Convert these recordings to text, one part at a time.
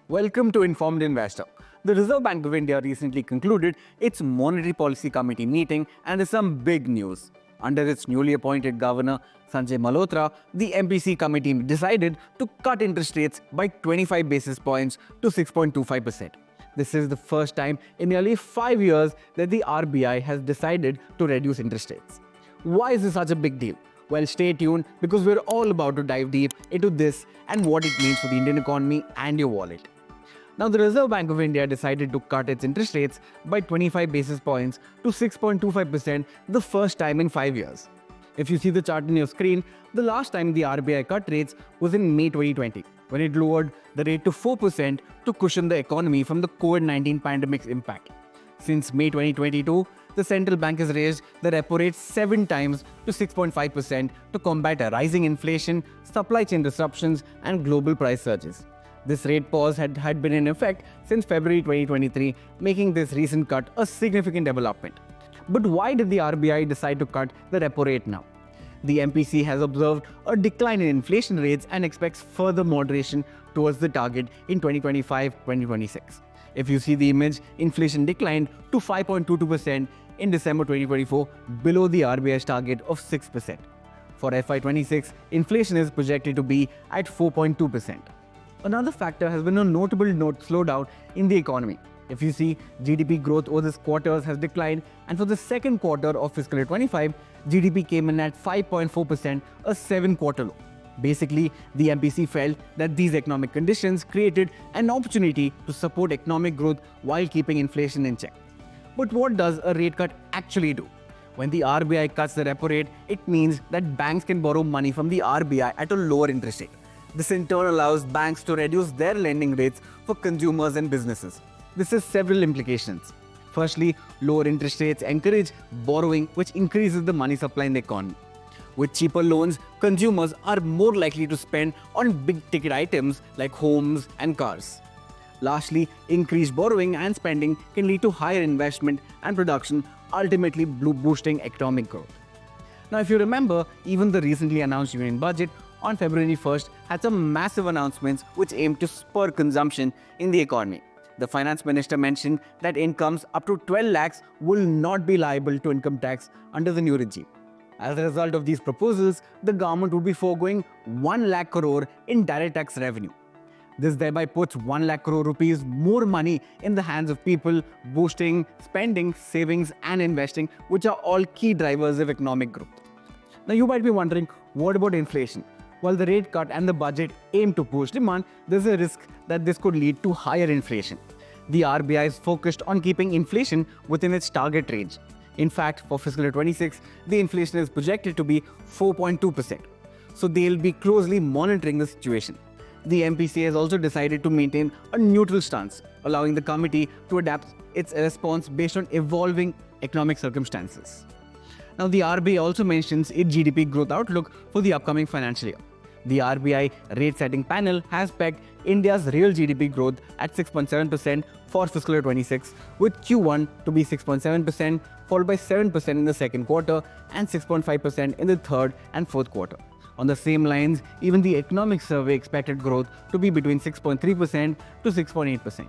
Welcome to Informed Investor. The Reserve Bank of India recently concluded its Monetary Policy Committee meeting, and there's some big news. Under its newly appointed Governor Sanjay Malhotra, the MPC committee decided to cut interest rates by 25 basis points to 6.25%. This is the first time in nearly 5 years that the RBI has decided to reduce interest rates. Why is this such a big deal? Well, stay tuned because we're all about to dive deep into this and what it means for the Indian economy and your wallet. Now, the Reserve Bank of India decided to cut its interest rates by 25 basis points to 6.25% the first time in 5 years. If you see the chart on your screen, the last time the RBI cut rates was in May 2020, when it lowered the rate to 4% to cushion the economy from the COVID-19 pandemic's impact. Since May 2022, the central bank has raised the repo rate 7 times to 6.5% to combat a rising inflation, supply chain disruptions, and global price surges. This rate pause had been in effect since February 2023, making this recent cut a significant development. But why did the RBI decide to cut the repo rate now? The MPC has observed a decline in inflation rates and expects further moderation towards the target in 2025-2026. If you see the image, inflation declined to 5.22% in December 2024, below the RBI's target of 6%. For FY26, inflation is projected to be at 4.2%. Another factor has been a notable slowdown in the economy. If you see, GDP growth over this quarter has declined, and for the second quarter of fiscal year 25, GDP came in at 5.4%, a 7-quarter low. Basically, the MPC felt that these economic conditions created an opportunity to support economic growth while keeping inflation in check. But what does a rate cut actually do? When the RBI cuts the repo rate, it means that banks can borrow money from the RBI at a lower interest rate. This in turn allows banks to reduce their lending rates for consumers and businesses. This has several implications. Firstly, lower interest rates encourage borrowing, which increases the money supply in the economy. With cheaper loans, consumers are more likely to spend on big-ticket items like homes and cars. Lastly, increased borrowing and spending can lead to higher investment and production, ultimately boosting economic growth. Now, if you remember, even the recently announced Union Budget on February 1st had some massive announcements which aimed to spur consumption in the economy. The finance minister mentioned that incomes up to 12 lakhs will not be liable to income tax under the new regime. As a result of these proposals, the government would be foregoing 1 lakh crore in direct tax revenue. This thereby puts 1 lakh crore rupees more money in the hands of people, boosting spending, savings, and investing, which are all key drivers of economic growth. Now, you might be wondering, what about inflation? While the rate cut and the budget aim to boost demand, there's a risk that this could lead to higher inflation. The RBI is focused on keeping inflation within its target range. In fact, for fiscal year 26, the inflation is projected to be 4.2%. So they'll be closely monitoring the situation. The MPC has also decided to maintain a neutral stance, allowing the committee to adapt its response based on evolving economic circumstances. Now, the RBI also mentions its GDP growth outlook for the upcoming financial year. The RBI rate-setting panel has pegged India's real GDP growth at 6.7% for fiscal year 26, with Q1 to be 6.7%, followed by 7% in the second quarter and 6.5% in the third and fourth quarter. On the same lines, even the economic survey expected growth to be between 6.3% to 6.8%.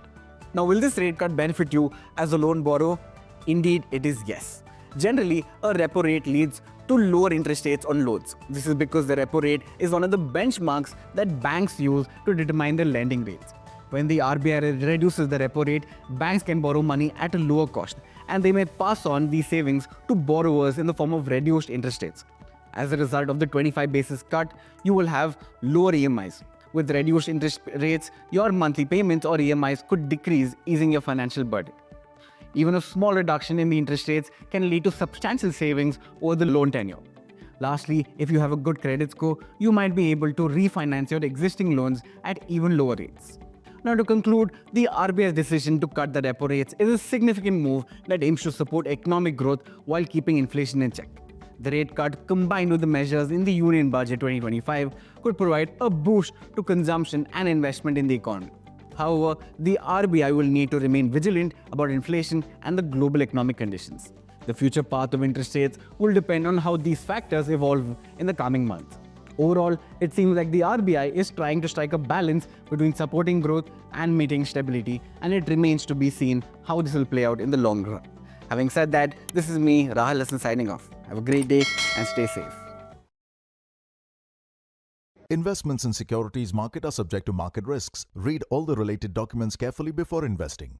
Now, will this rate cut benefit you as a loan borrower? Indeed, it is yes. Generally, a repo rate leads to lower interest rates on loans. This is because the repo rate is one of the benchmarks that banks use to determine their lending rates. When the RBI reduces the repo rate, banks can borrow money at a lower cost, and they may pass on these savings to borrowers in the form of reduced interest rates. As a result of the 25 basis cut, you will have lower EMIs. With reduced interest rates, your monthly payments or EMIs could decrease, easing your financial burden. Even a small reduction in the interest rates can lead to substantial savings over the loan tenure. Lastly, if you have a good credit score, you might be able to refinance your existing loans at even lower rates. Now, to conclude, the RBI's decision to cut the repo rates is a significant move that aims to support economic growth while keeping inflation in check. The rate cut, combined with the measures in the Union Budget 2025, could provide a boost to consumption and investment in the economy. However, the RBI will need to remain vigilant about inflation and the global economic conditions. The future path of interest rates will depend on how these factors evolve in the coming months. Overall, it seems like the RBI is trying to strike a balance between supporting growth and maintaining stability, and it remains to be seen how this will play out in the long run. Having said that, this is me, Rahul Hassan, signing off. Have a great day and stay safe. Investments in securities market are subject to market risks. Read all the related documents carefully before investing.